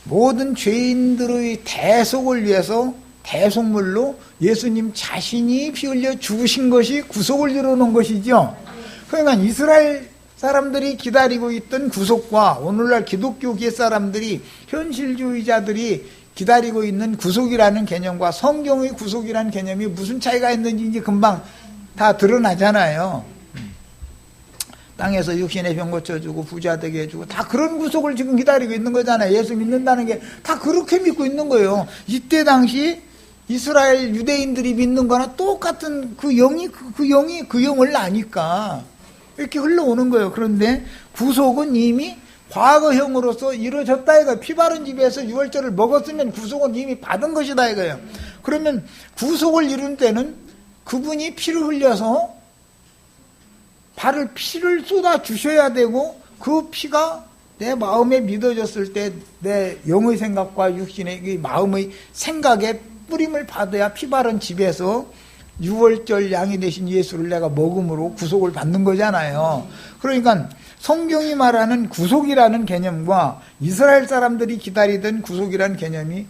모든 죄인들의 대속을 위해서 대속물로 예수님 자신이 피 흘려 죽으신 것이 구속을 이루는 것이죠. 그러니까 이스라엘 사람들이 기다리고 있던 구속과 오늘날 기독교계 사람들이, 현실주의자들이 기다리고 있는 구속이라는 개념과 성경의 구속이라는 개념이 무슨 차이가 있는지 이제 금방 다 드러나잖아요. 땅에서 육신의 병 고쳐주고 부자 되게 해주고 다 그런 구속을 지금 기다리고 있는 거잖아요. 예수 믿는다는 게 다 그렇게 믿고 있는 거예요. 이때 당시 이스라엘 유대인들이 믿는 거나 똑같은 그 영이 그 영을 아니까 이렇게 흘러오는 거예요. 그런데 구속은 이미 과거형으로서 이루어졌다 이거예요. 피 바른 집에서 유월절을 먹었으면 구속은 이미 받은 것이다 이거예요. 그러면 구속을 이룬 때는 그분이 피를 흘려서 피를 쏟아 주셔야 되고, 그 피가 내 마음에 믿어졌을 때 내 영의 생각과 육신의 마음의 생각에 뿌림을 받아야 피 바른 집에서 유월절 양이 되신 예수를 내가 먹음으로 구속을 받는 거잖아요. 그러니까 성경이 말하는 구속이라는 개념과 이스라엘 사람들이 기다리던 구속이라는 개념이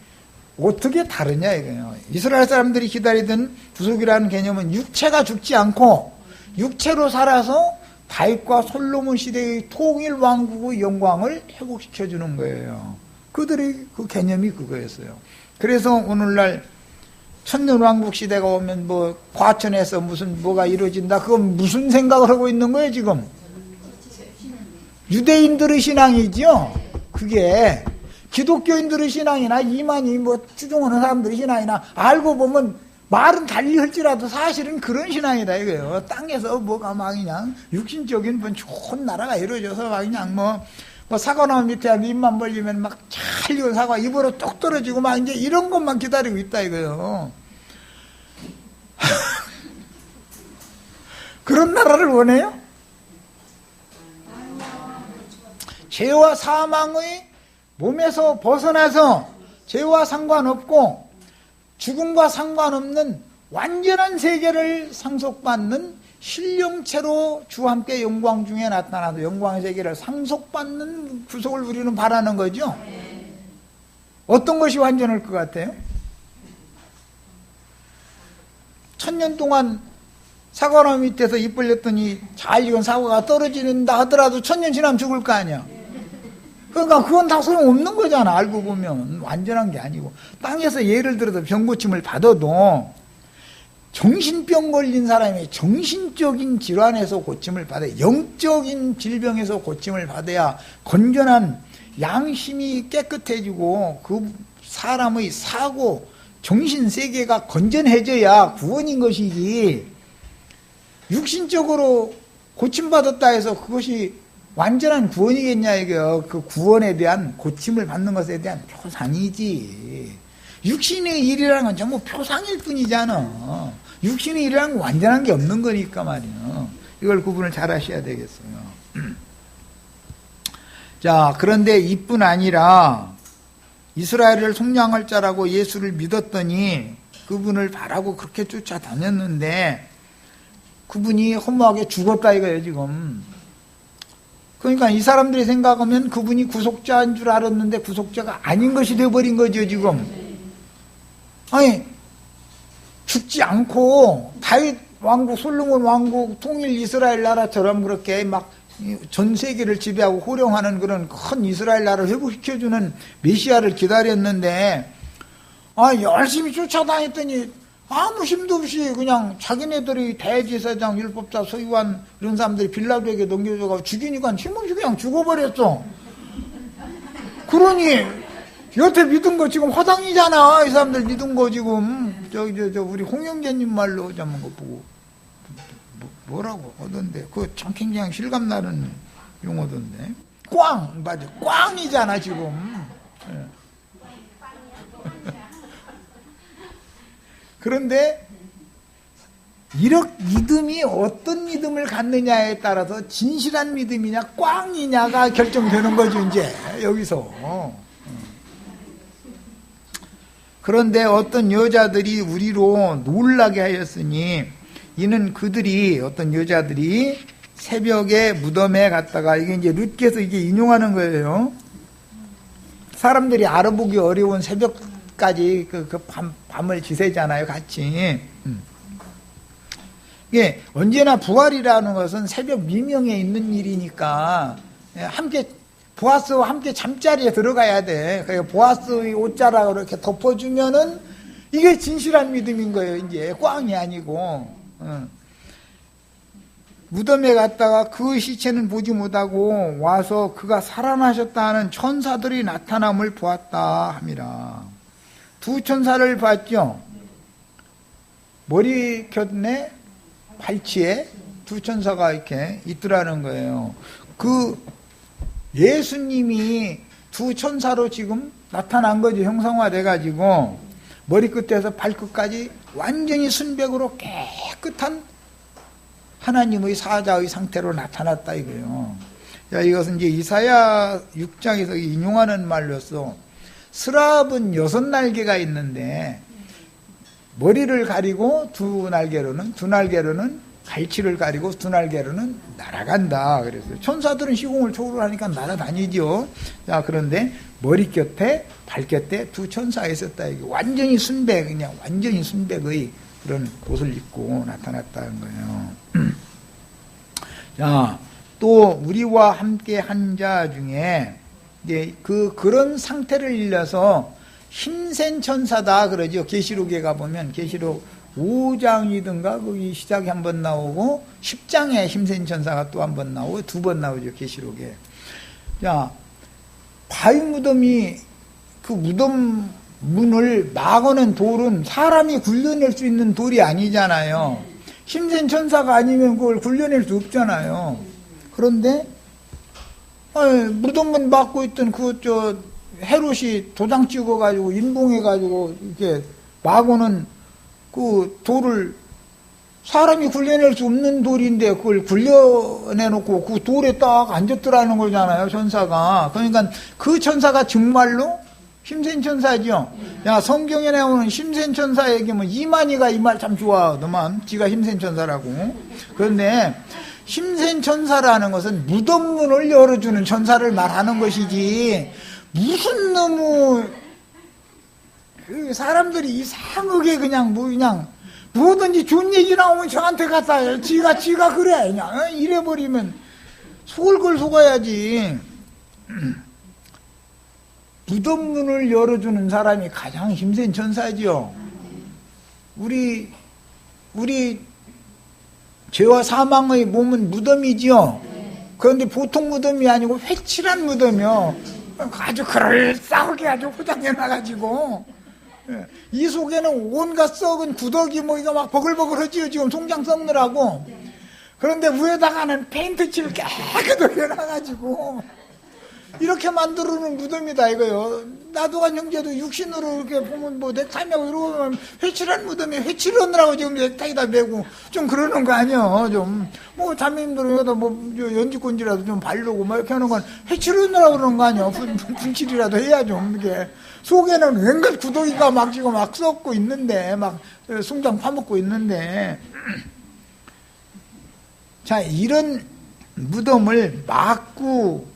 어떻게 다르냐 이거예요. 이스라엘 사람들이 기다리던 구속이라는 개념은 육체가 죽지 않고 육체로 살아서 다윗과 솔로몬 시대의 통일 왕국의 영광을 회복시켜주는 거예요. 그들의 그 개념이 그거였어요. 그래서 오늘날 천년왕국 시대가 오면 뭐 과천에서 무슨 뭐가 이루어진다, 그건 무슨 생각을 하고 있는 거예요 지금? 유대인들의 신앙이죠. 그게 기독교인들의 신앙이나 이만희 뭐 추종하는 사람들의 신앙이나 알고 보면 말은 달리 할지라도 사실은 그런 신앙이다 이거예요. 땅에서 뭐가 막 그냥 육신적인 뭐 좋은 나라가 이루어져서 막 그냥 뭐 사과나무 밑에 입만 벌리면 막 잘 익은 사과 입으로 뚝 떨어지고 막 이제 이런 것만 기다리고 있다 이거예요. 그런 나라를 원해요? 죄와 사망의 몸에서 벗어나서 죄와 상관없고 죽음과 상관없는 완전한 세계를 상속받는 신령체로 주와 함께 영광 중에 나타나도 영광의 세계를 상속받는 구속을 우리는 바라는 거죠. 어떤 것이 완전할 것 같아요? 1000년 동안 사과나무 밑에서 입 벌렸더니 잘 익은 사과가 떨어진다 하더라도 1000년 지나면 죽을 거 아니야. 그러니까 그건 다 소용없는 거잖아. 알고 보면 완전한 게 아니고, 땅에서 예를 들어서 병고침을 받아도 정신병 걸린 사람이 정신적인 질환에서 고침을 받아야, 영적인 질병에서 고침을 받아야 건전한 양심이 깨끗해지고 그 사람의 사고, 정신세계가 건전해져야 구원인 것이지, 육신적으로 고침받았다 해서 그것이 완전한 구원이겠냐, 이거. 그 구원에 대한, 고침을 받는 것에 대한 표상이지. 육신의 일이라는 건 전부 표상일 뿐이잖아. 육신의 일이라는 건 완전한 게 없는 거니까 말이야. 이걸 구분을 잘 하셔야 되겠어요. 자, 그런데 이뿐 아니라 이스라엘을 속량할 자라고 예수를 믿었더니 그분을 바라고 그렇게 쫓아다녔는데 그분이 허무하게 죽었다 이거예요, 지금. 그러니까 이 사람들이 생각하면 그분이 구속자인 줄 알았는데 구속자가 아닌 것이 되어버린 거죠, 지금. 아니, 죽지 않고 다윗 왕국, 솔로몬 왕국, 통일 이스라엘 나라처럼 그렇게 막 전 세계를 지배하고 호령하는 그런 큰 이스라엘 나라를 회복시켜주는 메시아를 기다렸는데, 열심히 쫓아다녔더니 아무 힘도 없이 그냥 자기네들이 대제사장, 율법자, 서기관 이런 사람들이 빌라도에게 넘겨줘가지고 죽이니까 힘없이 그냥 죽어버렸어. 그러니 여태 믿은 거 지금 허당이잖아. 이 사람들 믿은 거 지금 우리 홍영재님 말로 잡은 거 보고 뭐라고 하던데, 그거 참 굉장히 실감나는 용어던데. 꽝, 맞아, 꽝이잖아 지금. 네. 그런데 이렇게 믿음이 어떤 믿음을 갖느냐에 따라서 진실한 믿음이냐 꽝이냐가 결정되는 거죠, 이제 여기서. 그런데 어떤 여자들이 우리로 놀라게 하였으니, 이는 그들이, 어떤 여자들이 새벽에 무덤에 갔다가, 이게 이제 룻께서 이게 인용하는 거예요. 사람들이 알아보기 어려운 새벽까지 밤을 지새잖아요, 같이. 이게 언제나 부활이라는 것은 새벽 미명에 있는 일이니까 함께, 보아스와 함께 잠자리에 들어가야 돼. 그러니까 보아스의 옷자락으로 이렇게 덮어주면은 이게 진실한 믿음인 거예요, 이제. 꽝이 아니고. 무덤에 갔다가 그 시체는 보지 못하고 와서 그가 살아나셨다 하는 천사들이 나타남을 보았다 함이라. 두 천사를 봤죠. 머리곁에 발치에 두 천사가 이렇게 있더라는 거예요. 그 예수님이 두 천사로 지금 나타난 거죠. 형상화돼 가지고 머리끝에서 발끝까지 완전히 순백으로 깨끗한 하나님의 사자의 상태로 나타났다 이거예요. 자, 이것은 이제 이사야 6장에서 인용하는 말로서, 스랍은 6날개가 있는데 머리를 가리고 두 날개로는 갈치를 가리고 두 날개로는 날아간다. 그래서 천사들은 시공을 초월하니까 날아다니죠. 자, 그런데 머리곁에 발곁에 두 천사가 있었다. 이게 완전히 순백, 그냥 완전히 순백의 그런 옷을 입고 나타났다는 거예요. 자, 또 우리와 함께 한 자 중에 이제 그런 상태를 일러서 힘센 천사다 그러죠. 계시록에 가보면 계시록 5장이든가 거기 시작이 한번 나오고 10장에 힘센 천사가 또 한 번 나오고 두 번 나오죠, 계시록에. 자, 바위 무덤이, 그 무덤 문을 막아낸 돌은 사람이 굴려낼 수 있는 돌이 아니잖아요. 힘센 천사가 아니면 그걸 굴려낼 수 없잖아요. 그런데 무덤문 막고 있던 헤롯이 도장 찍어가지고 인봉해가지고 이렇게 막고는 그 돌을, 사람이 굴려낼 수 없는 돌인데 그걸 굴려내놓고 그 돌에 딱 앉았더라는 거잖아요, 천사가. 그러니까 그 천사가 정말로 힘센 천사죠. 야, 성경에 나오는 힘센 천사 얘기하면 이만희가 이 말 참 좋아하더만, 지가 힘센 천사라고. 그런데 힘센 천사라는 것은 무덤문을 열어주는 천사를 말하는 것이지, 무슨 너무 사람들이 이상하게 그냥 뭐든지 좋은 얘기 나오면 저한테 갖다 해. 지가 그래. 그냥 이래버리면 속을 걸 속아야지. 무덤문을 열어주는 사람이 가장 힘센 천사죠. 우리 우리 죄와 사망의 몸은 무덤이지요. 그런데 보통 무덤이 아니고 회칠한 무덤이요. 아주 그럴싸하게 아주 포장해 놔가지고 이 속에는 온갖 썩은 구더기 뭐 이거 막 버글버글하지요. 지금 송장 썩느라고. 그런데 위에다가는 페인트 칠을 깨끗하게 해놔가지고 이렇게 만들어놓은 무덤이다 이거요. 나도간 형제도 육신으로 이렇게 보면 뭐 넥타이하고 이러고 보면 회칠한 무덤에 회칠하느라고 지금 넥타이다 메고 좀 그러는 거 아니요. 좀 뭐 자매님들은 여기다 뭐 연지꼰지라도 좀 바르고 막 이렇게 하는 건 회칠하느라고 그러는 거 아니요. 분칠이라도 해야죠. 이게 속에는 웬걸 구더기가 막 지금 막 썩고 있는데 막 송장 파먹고 있는데 자 이런 무덤을 막고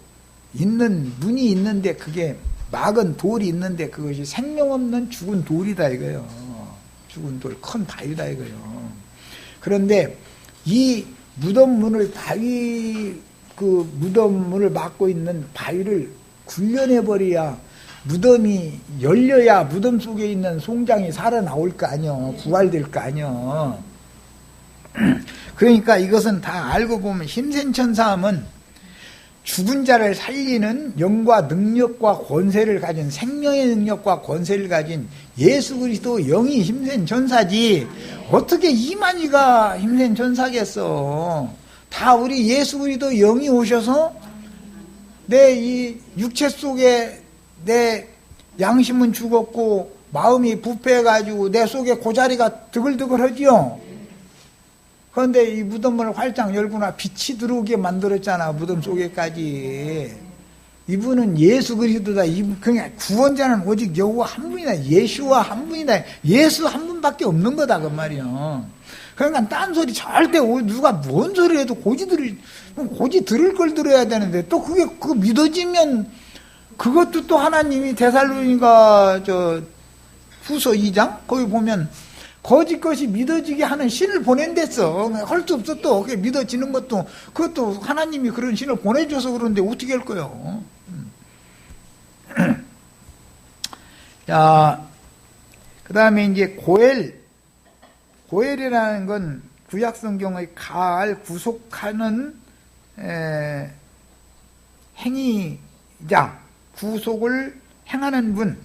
있는 문이 있는데 그게 막은 돌이 있는데 그것이 생명 없는 죽은 돌이다 이거요. 죽은 돌, 큰 바위다 이거요. 그런데 이 무덤 문을 그 무덤 문을 막고 있는 바위를 굴려내 버려야 무덤이 열려야 무덤 속에 있는 송장이 살아나올 거 아니요. 부활될 거 아니요. 그러니까 이것은 다 알고 보면 힘센 천사함은 죽은 자를 살리는 영과 능력과 권세를 가진 생명의 능력과 권세를 가진 예수 그리스도 영이 힘센 천사지 어떻게 이만희가 힘센 천사겠어. 다 우리 예수 그리스도 영이 오셔서 내 이 육체 속에 내 양심은 죽었고 마음이 부패해가지고 내 속에 고자리가 드글드글하지요. 그런데 이 무덤문을 활짝 열고나 빛이 들어오게 만들었잖아. 무덤 속에까지. 이분은 예수 그리스도다. 그냥 구원자는 오직 여호와 한 분이다. 예수와 한 분이다. 예수 한 분밖에 없는 거다 그 말이야. 그러니까 딴소리 절대 누가 뭔 소리 해도 고지 들을 걸 들어야 되는데 또 그게 그거 믿어지면 그것도 또 하나님이 데살로니가 후서 2장 거기 보면 거짓 것이 믿어지게 하는 신을 보낸댔어. 할 수 없어 또. 그게 믿어지는 것도 그것도 하나님이 그런 신을 보내줘서 그러는데 어떻게 할 거요? 자, 그 다음에 이제 고엘이라는 건 구약 성경의 구속하는 행위자, 구속을 행하는 분,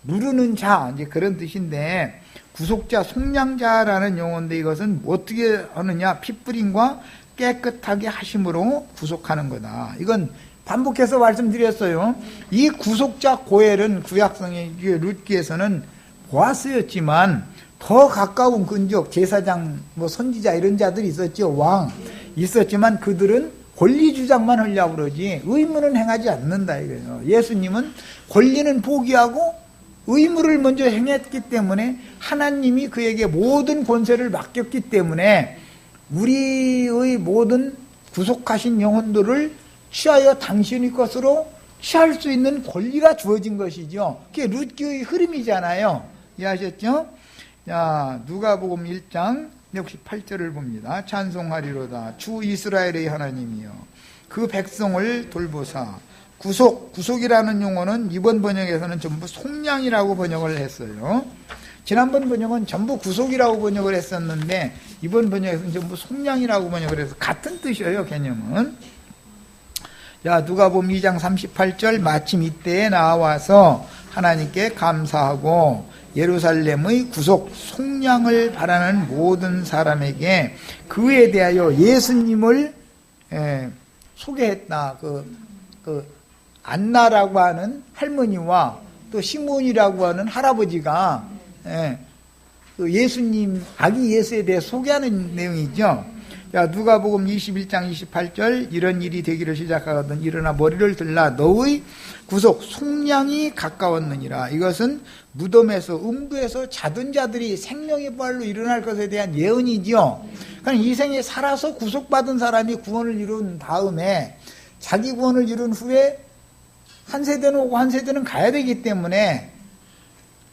누르는 자, 이제 그런 뜻인데. 구속자, 속량자라는 용어인데 이것은 어떻게 하느냐? 핏부림과 깨끗하게 하심으로 구속하는 거다. 이건 반복해서 말씀드렸어요. 이 구속자 고엘은 구약성의 룻기에서는 보아스였지만 더 가까운 근족, 제사장, 뭐 선지자 이런 자들이 있었죠. 왕 있었지만 그들은 권리 주장만 하려고 그러지 의무는 행하지 않는다 이거예요. 예수님은 권리는 포기하고 의무를 먼저 행했기 때문에 하나님이 그에게 모든 권세를 맡겼기 때문에 우리의 모든 구속하신 영혼들을 취하여 당신의 것으로 취할 수 있는 권리가 주어진 것이죠. 그게 룻기의 흐름이잖아요. 이해하셨죠? 자, 누가복음 1장 68절을 봅니다. 찬송하리로다 주 이스라엘의 하나님이여 그 백성을 돌보사. 구속이라는 용어는 이번 번역에서는 전부 속량이라고 번역을 했어요. 지난번 번역은 전부 구속이라고 번역을 했었는데 이번 번역에서는 전부 속량이라고 번역을 해서 같은 뜻이에요. 개념은. 자, 누가복음 2장 38절 마침 이때에 나와서 하나님께 감사하고 예루살렘의 구속 속량을 바라는 모든 사람에게 그에 대하여 예수님을 소개했다. 안나라고 하는 할머니와 또 시몬이라고 하는 할아버지가 예수님, 아기 예수에 대해 소개하는 내용이죠. 자, 누가복음 21장 28절 이런 일이 되기를 시작하거든 일어나 머리를 들라 너의 구속 속량이 가까웠느니라. 이것은 무덤에서 음부에서 자던 자들이 생명의 부활로 일어날 것에 대한 예언이죠. 그러니까 이 생에 살아서 구속받은 사람이 구원을 이룬 다음에 자기 구원을 이룬 후에 한 세대는 오고 한 세대는 가야 되기 때문에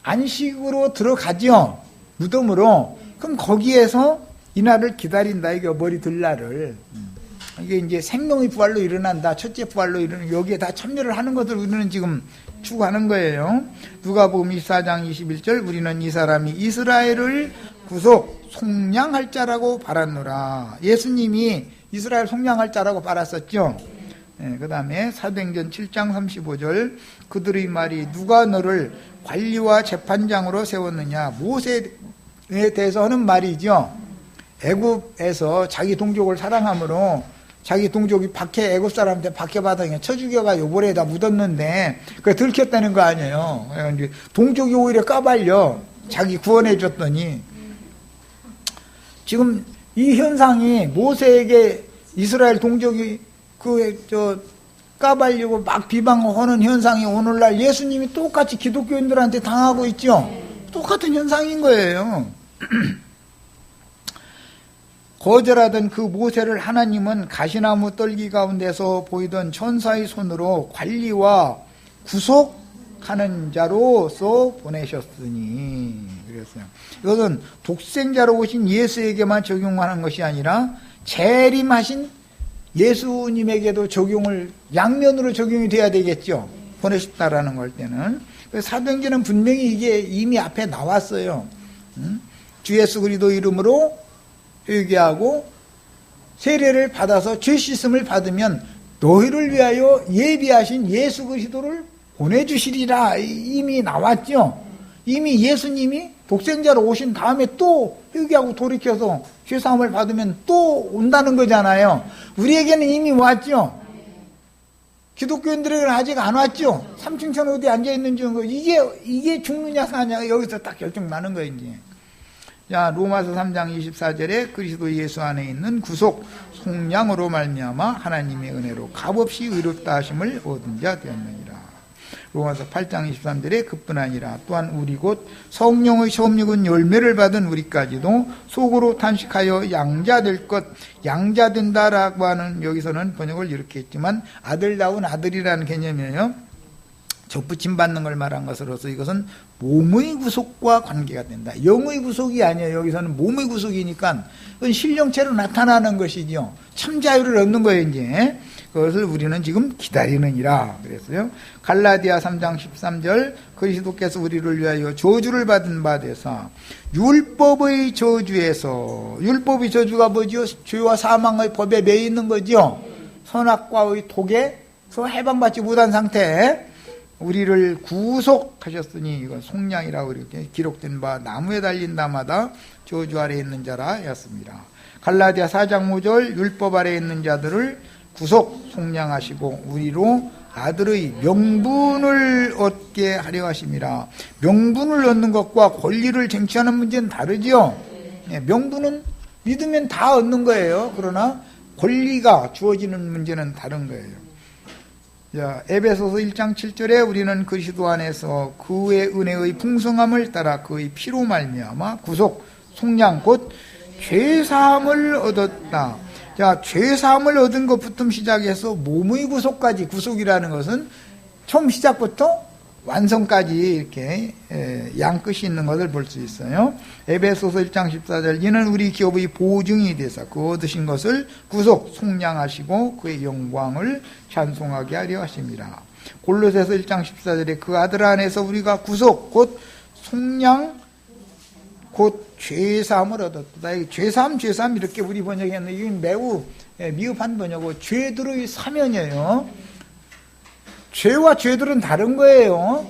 안식으로 들어가죠. 무덤으로. 그럼 거기에서 이날을 기다린다. 이게 머리 들 날을. 이게 이제 생명의 부활로 일어난다. 첫째 부활로 일어나는 여기에 다 참여를 하는 것을 우리는 지금 추구하는 거예요. 누가복음 24장 21절 우리는 이 사람이 이스라엘을 구속 속량할 자라고 바랐노라. 예수님이 이스라엘 속량할 자라고 바랐었죠. 그 다음에 사도행전 7장 35절 그들의 말이 누가 너를 관리와 재판장으로 세웠느냐. 모세에 대해서 하는 말이죠. 애굽에서 자기 동족을 사랑함으로 자기 동족이 박해, 애굽 사람한테 박해받아 쳐 죽여가 요벌에다 묻었는데 그게 들켰다는 거 아니에요. 동족이 오히려 까발려 자기 구원해 줬더니 지금 이 현상이 모세에게 이스라엘 동족이 까발리고 막 비방하는 현상이 오늘날 예수님이 똑같이 기독교인들한테 당하고 있죠. 똑같은 현상인 거예요. 거절하던 그 모세를 하나님은 가시나무 떨기 가운데서 보이던 천사의 손으로 관리와 구속하는 자로서 보내셨으니 그랬어요. 이것은 독생자로 오신 예수에게만 적용하는 것이 아니라 재림하신 예수님에게도 적용을 양면으로 적용이 돼야 되겠죠. 보내셨다라는 걸 때는. 사도행전은 분명히 이게 이미 앞에 나왔어요. 주 예수 그리스도 이름으로 회개하고 세례를 받아서 죄 씻음을 받으면 너희를 위하여 예비하신 예수 그리스도를 보내주시리라. 이미 나왔죠. 이미 예수님이 독생자로 오신 다음에 또 회개하고 돌이켜서 죄사함을 받으면 또 온다는 거잖아요. 우리에게는 이미 왔죠. 기독교인들에게는 아직 안 왔죠. 삼층천 어디 앉아있는 중 이게 죽느냐 사느냐가 여기서 딱 결정 나는 거예요. 이제. 자, 로마서 3장 24절에 그리스도 예수 안에 있는 구속 속량으로 말미암아 하나님의 은혜로 값없이 의롭다 하심을 얻은 자 되었느니라. 로마서 8장 23절에 그뿐 아니라 또한 우리 곧 성령의 처음육은 열매를 받은 우리까지도 속으로 탄식하여 양자될 것, 양자된다라고 하는 여기서는 번역을 이렇게 했지만 아들다운 아들이라는 개념이에요. 접붙임 받는 걸 말한 것으로서 이것은 몸의 구속과 관계가 된다. 영의 구속이 아니에요. 여기서는 몸의 구속이니까 그건 신령체로 나타나는 것이죠. 참 자유를 얻는 거예요. 이제 그것을 우리는 지금 기다리느니라 그랬어요. 갈라디아 3장 13절 그리스도께서 우리를 위하여 저주를 받은 바 되사 율법의 저주에서, 율법의 저주가 뭐죠? 죄와 사망의 법에 매여 있는 거죠. 선악과의 독에서 해방받지 못한 상태에 우리를 구속하셨으니 이건 속량이라고 이렇게 기록된 바 나무에 달린 나마다 저주 아래에 있는 자라 였습니다. 갈라디아 4장 5절 율법 아래에 있는 자들을 구속 속량하시고 우리로 아들의 명분을 얻게 하려 하심이라. 명분을 얻는 것과 권리를 쟁취하는 문제는 다르죠. 명분은 믿으면 다 얻는 거예요. 그러나 권리가 주어지는 문제는 다른 거예요. 자, 에베소서 1장 7절에 우리는 그리스도 안에서 그의 은혜의 풍성함을 따라 그의 피로 말미암아 구속, 속량 곧 죄사함을 얻었다. 자, 죄사함을 얻은 것부터 시작해서 몸의 구속까지, 구속이라는 것은 처음 시작부터 완성까지 이렇게 양끝이 있는 것을 볼 수 있어요. 에베소서 1장 14절 이는 우리 기업의 보증이 되사 그 얻으신 것을 구속, 속량하시고 그의 영광을 찬송하게 하려 하십니다. 골로새서 1장 14절에 그 아들 안에서 우리가 구속, 곧 속량, 곧 죄사함을 얻었다. 죄사함 이렇게 우리 번역했는데 이건 매우 미흡한 번역이고 죄들의 사면이에요. 죄와 죄들은 다른 거예요.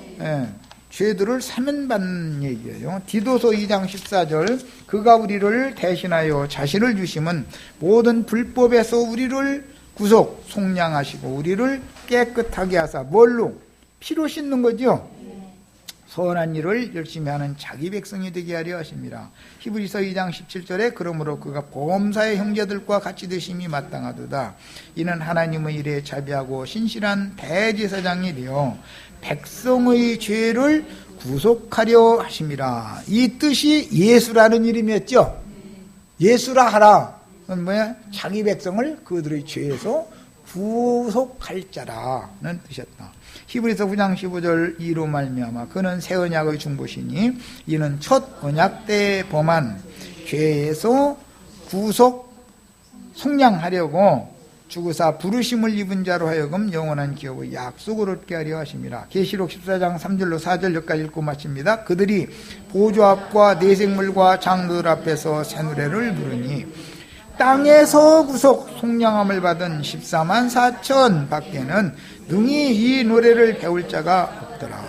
죄들을 사면받는 얘기예요. 디도서 2장 14절 그가 우리를 대신하여 자신을 주심은 모든 불법에서 우리를 구속, 속량하시고 우리를 깨끗하게 하사 뭘로? 피로 씻는 거죠. 선한 일을 열심히 하는 자기 백성이 되게 하려 하십니다. 히브리서 2장 17절에 그러므로 그가 범사의 형제들과 같이 되심이 마땅하도다. 이는 하나님의 일에 자비하고 신실한 대제사장이 되어 백성의 죄를 구속하려 하십니다. 이 뜻이 예수라는 이름이었죠. 예수라 하라. 그건 뭐야? 자기 백성을 그들의 죄에서 구속할 자라는 뜻이었다. 히브리서 9장 15절 이로 말미암아 그는 새 언약의 중보시니 이는 첫 언약 때 범한 죄에서 구속 속량하려고 죽으사 부르심을 입은 자로 하여금 영원한 기업의 약속을 얻게 하려 하심이라. 계시록 14장 3절로 4절 여기까지 읽고 마칩니다. 그들이 보좌 앞과 내생물과 장로들 앞에서 새 노래를 부르니 땅에서 구속 속량함을 받은 14만 4천 밖에는 능히 이 노래를 배울 자가 없더라.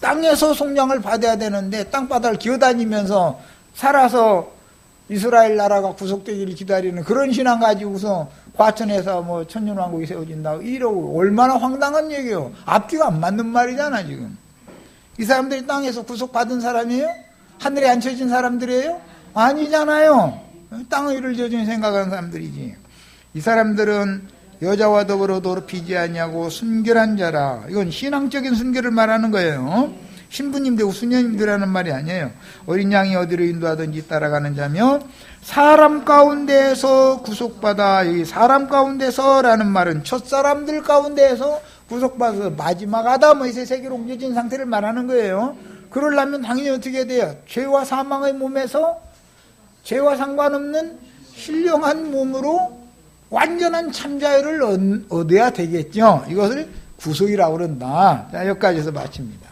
땅에서 속량을 받아야 되는데 땅바닥을 기어다니면서 살아서 이스라엘 나라가 구속되기를 기다리는 그런 신앙 가지고서 과천에서 뭐 천년왕국이 세워진다 이러고 얼마나 황당한 얘기예요. 앞뒤가 안 맞는 말이잖아. 지금 이 사람들이 땅에서 구속받은 사람이에요? 하늘에 앉혀진 사람들이에요? 아니잖아요. 땅의 일을 저전히 생각하는 사람들이지. 이 사람들은 여자와 더불어 더럽히지 아니하고 순결한 자라. 이건 신앙적인 순결을 말하는 거예요. 신부님 되고 수녀님들이라는 말이 아니에요. 어린 양이 어디로 인도하든지 따라가는 자며 사람 가운데에서 구속받아. 이 사람 가운데서라는 말은 첫사람들 가운데에서 구속받아서 마지막 아담의 세계로 옮겨진 상태를 말하는 거예요. 그러려면 당연히 어떻게 돼요? 죄와 사망의 몸에서 죄와 상관없는 신령한 몸으로 완전한 참자유를 얻어야 되겠죠. 이것을 구속이라고 그런다. 자, 여기까지 해서 마칩니다.